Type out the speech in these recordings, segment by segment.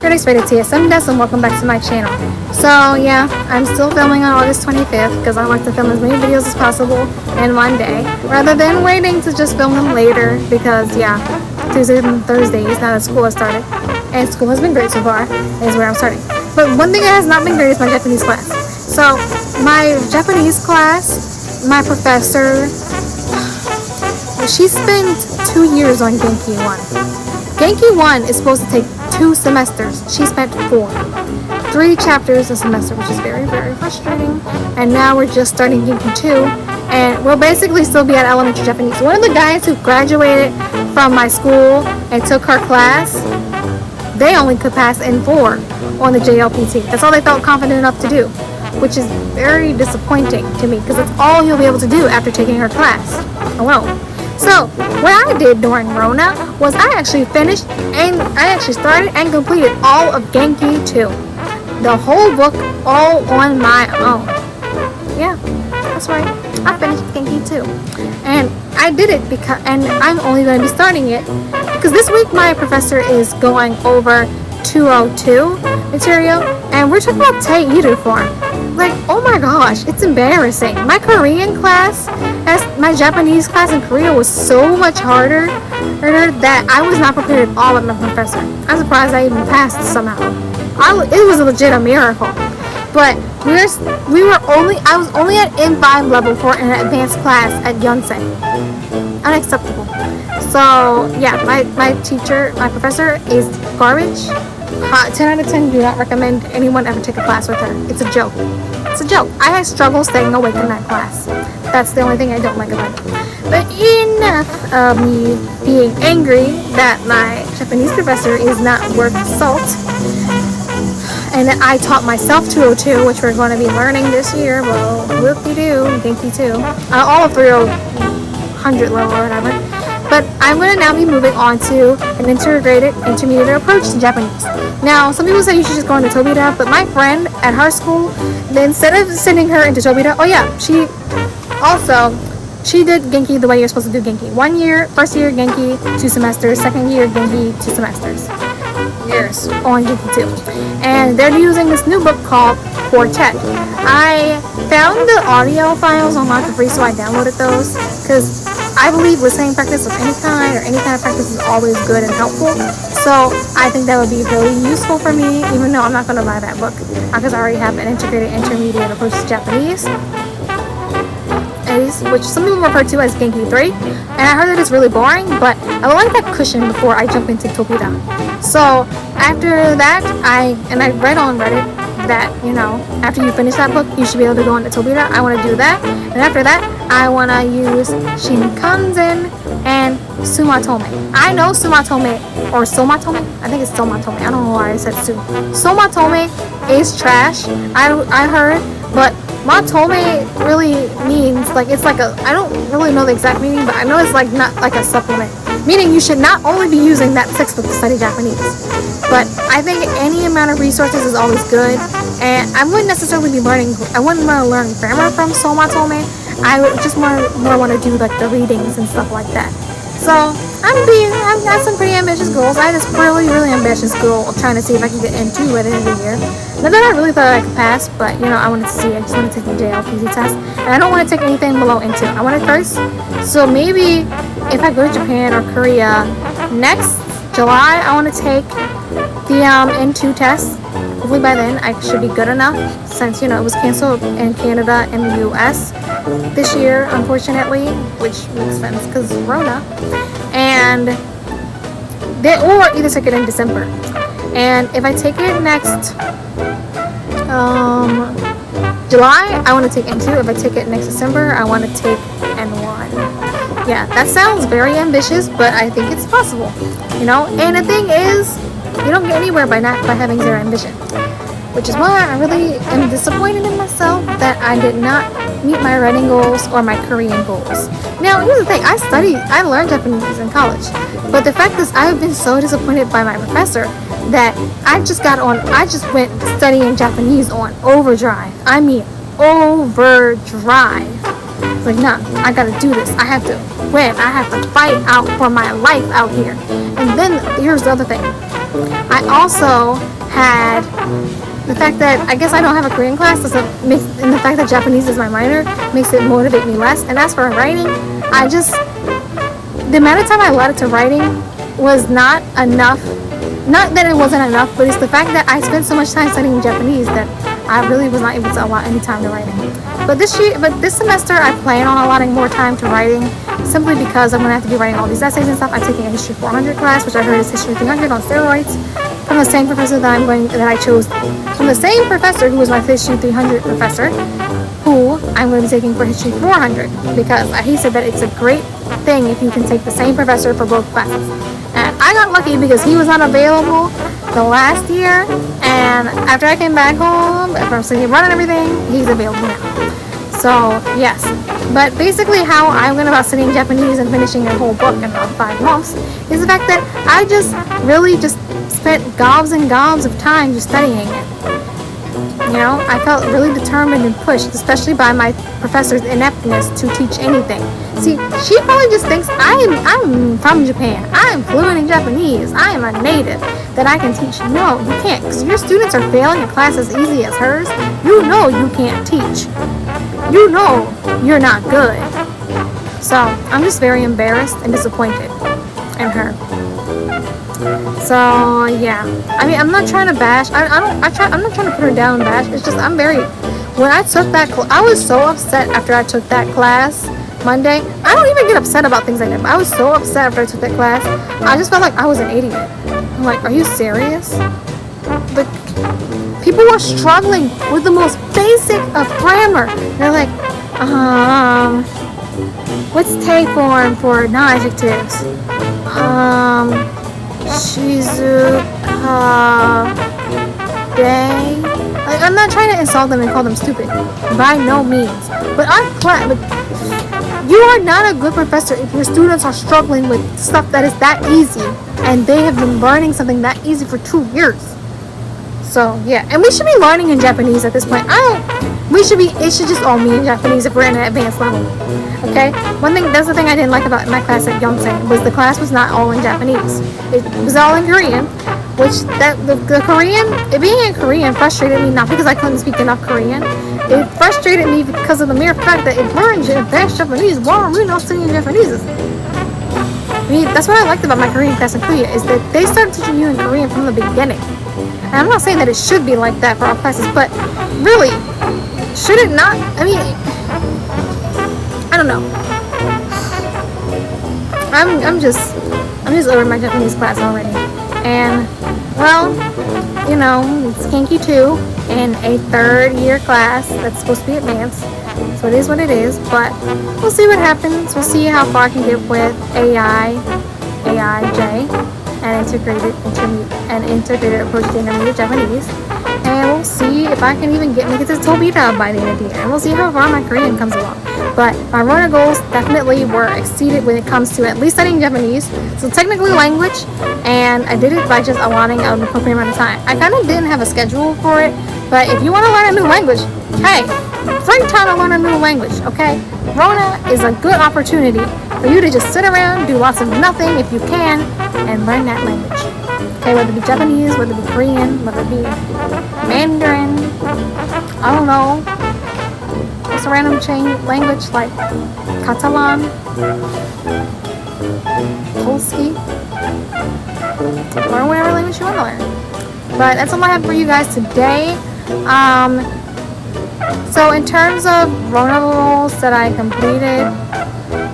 Ratedt t.s.m, and welcome back to my channel. So yeah, I'm still filming on August 25th because I like to film as many videos as possible in one day rather than waiting to just film them later because yeah, Tuesdays and Thursdays now that school has started, and school has been great so far, is where I'm starting. But one thing that has not been great is my Japanese class. So my Japanese class, my professor, she spent 2 years on Genki 1. Genki 1 is supposed to take 2 semesters. She spent 4. 3 chapters a semester, which is very, very frustrating. And now we're just starting Genki 2, and we'll basically still be at elementary Japanese. One of the guys who graduated from my school and took her class, they only could pass N4 on the JLPT. That's all they felt confident enough to do, which is very disappointing to me because that's all you'll be able to do after taking her class alone. So what I did during Rona was I actually started and completed all of Genki 2. The whole book all on my own. Yeah, that's right. I finished Genki 2. And I did it and I'm only going to be starting it because this week my professor is going over 202 material and we're talking about t.s.m form. Like, oh my gosh, it's embarrassing. My Korean class, my Japanese class in Korea was so much harder that I was not prepared at all with my professor. I'm surprised I even passed somehow. It was a legit a miracle. But I was only at N5 level for an advanced class at Yonsei. Unacceptable. So yeah, my professor is garbage. 10 out of 10, do not recommend anyone ever take a class with her. It's a joke. It's a joke. I struggle staying awake in that class. That's the only thing I don't like about it. But enough of me being angry that my Japanese professor is not worth salt. And I taught myself 202, which we're going to be learning this year. Well, whoop-de-doo, Genki 2. All of 300 level or whatever. But I'm going to now be moving on to an intermediate approach to Japanese. Now, some people say you should just go into Tobita, but my friend at her school, instead of sending her into Tobita, she did Genki the way you're supposed to do Genki. 1 year, first year Genki, 2 semesters, second year Genki, 2 semesters. Years on Genki 2. And they're using this new book called Quartet. I found the audio files online for free, so I downloaded those because I believe listening practice of any kind or any kind of practice is always good and helpful. So I think that would be really useful for me, even though I'm not going to buy that book because I already have an integrated intermediate approach to Japanese, which some people refer to as Genki 3. And I heard that it's really boring, but I would like that cushion before I jump into Tobita. So after that, I read on Reddit that, after you finish that book, you should be able to go into Tobita. I want to do that. And after that, I want to use Shinkansen and Sumatome. I know Sumatome, or Somatome. I think it's Somatome. I don't know why I said Su. Somatome is trash, I heard, but Matome really means, I don't really know the exact meaning, but I know it's not like a supplement. Meaning you should not only be using that textbook to study Japanese. But I think any amount of resources is always good. And I wouldn't necessarily be I wouldn't want to learn grammar from Somatome. I would just more want to do the readings and stuff like that. So I've got some pretty ambitious goals. I had this really, really ambitious goal of trying to see if I can get N2 by the end of the year. Not that I really thought I could pass, but I wanted to see. I just want to take the JLPT test. And I don't want to take anything below N2. I want it first. So maybe if I go to Japan or Korea next July, I want to take the N2 test. Hopefully by then I should be good enough since it was canceled in Canada and the US this year, unfortunately, which makes sense because Rona. And or either take it in December. And if I take it next July, I want to take N2. If I take it next December, I want to take N1. Yeah, that sounds very ambitious, but I think it's possible. And the thing is, you don't get anywhere by having zero ambition, which is why I really am disappointed in myself that I did not meet my writing goals or my Korean goals. Now, here's the thing. I learned Japanese in college, but the fact is I've been so disappointed by my professor that I just went studying Japanese on overdrive. I mean, overdrive. It's like, nah, I gotta do this. I have to win. I have to fight out for my life out here. And then here's the other thing. I also had the fact that I guess I don't have a Korean class, and the fact that Japanese is my minor makes it motivate me less. And as for writing, the amount of time I allotted to writing was not enough. Not that it wasn't enough, but it's the fact that I spent so much time studying Japanese that I really was not able to allot any time to writing. But this semester I plan on allotting more time to writing, simply because I'm going to have to be writing all these essays and stuff. I'm taking a History 400 class, which I heard is History 300 on steroids, from the same professor that I chose, from the same professor who was my History 300 professor, who I'm going to be taking for History 400, because he said that it's a great thing if you can take the same professor for both classes. And I got lucky because he was not available the last year, and after I came back home from city run and everything, he's available now. So yes, but basically how I went about studying Japanese and finishing a whole book in about 5 months is the fact that I just really just spent gobs and gobs of time just studying it. You know, I felt really determined and pushed, especially by my professor's ineptness to teach anything. See, she probably just thinks I'm from Japan. I'm fluent in Japanese. I am a native that I can teach. No, you can't, because your students are failing a class as easy as hers. You know you can't teach. You know you're not good. So I'm just very embarrassed and disappointed in her. So yeah, I mean, I'm not trying to bash. I'm not trying to put her down and bash. It's just when I took that I was so upset after I took that class Monday. I don't even get upset about things like that, but I was so upset after I took that class. I just felt like I was an idiot. I'm like, are you serious? Like, people were struggling with the most basic of grammar. They're like, what's te form for non-adjectives? Shizuka day. Like, I'm not trying to insult them and call them stupid, by no means. But you are not a good professor if your students are struggling with stuff that is that easy, and they have been learning something that easy for 2 years. So yeah, and we should be learning in Japanese at this point. It should just all be in Japanese if we're in an advanced level. Okay? That's the thing I didn't like about my class at Yonsei, was the class was not all in Japanese. It was all in Korean, which the Korean, it being in Korean frustrated me, not because I couldn't speak enough Korean. It frustrated me because of the mere fact that if we're in advanced Japanese, why are we not studying Japanese? I mean, that's what I liked about my Korean class in Korea, is that they started teaching you in Korean from the beginning. And I'm not saying that it should be like that for all classes, but really, should it not? I mean, I don't know. I'm just over my Japanese class already. And, well, you know, it's Kinky 2 in a 3rd year class that's supposed to be advanced. So it is what it is, but we'll see what happens. We'll see how far I can get with AIJ, and integrated approach to intermediate Japanese. And we'll see if I can even make it to Tobita by the end of the year. And we'll see how far my Korean comes along. But my Rona goals definitely were exceeded when it comes to at least studying Japanese. So technically language, and I did it by just allotting an appropriate amount of time. I kind of didn't have a schedule for it, but if you want to learn a new language, hey, free time to learn a new language, okay? Rona is a good opportunity for you to just sit around, do lots of nothing if you can, and learn that language. Okay, whether it be Japanese, whether it be Korean, whether it be Mandarin, I don't know, just a random language like Catalan, Polski, or whatever language you want to learn. But that's all I have for you guys today. So in terms of Rona goals that I completed,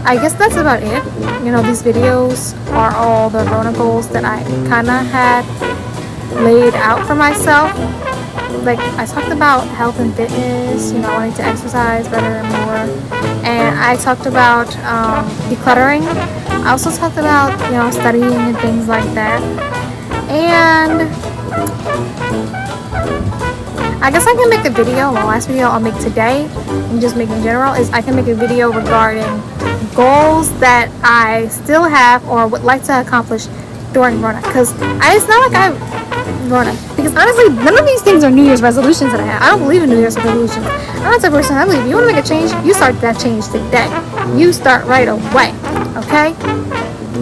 I guess that's about it. You know, these videos are all the Rona goals that I kind of had laid out for myself. Like, I talked about health and fitness, you know, wanting to exercise better and more. And I talked about decluttering. I also talked about, you know, studying and things like that. And I guess I can make a video. The last video I'll make today, and just make in general, is I can make a video regarding goals that I still have or would like to accomplish during Rona. Because it's not like Rona. Because honestly, none of these things are New Year's resolutions that I have. I don't believe in New Year's resolutions. I'm not the type of person. I believe if you want to make a change, you start that change today. You start right away. Okay?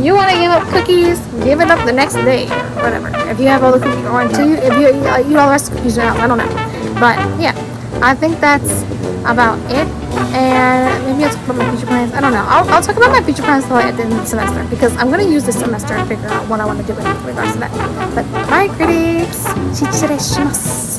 You want to give up cookies, give it up the next day or whatever. If you have all the cookies, or if you eat all the rest of the cookies in your house, I don't know. But yeah, I think that's about it. And maybe I'll talk about my future plans. I don't know. I'll talk about my future plans till at the end of the semester, because I'm going to use this semester to figure out what I want to do with regards to that. But bye, critics. 失礼します。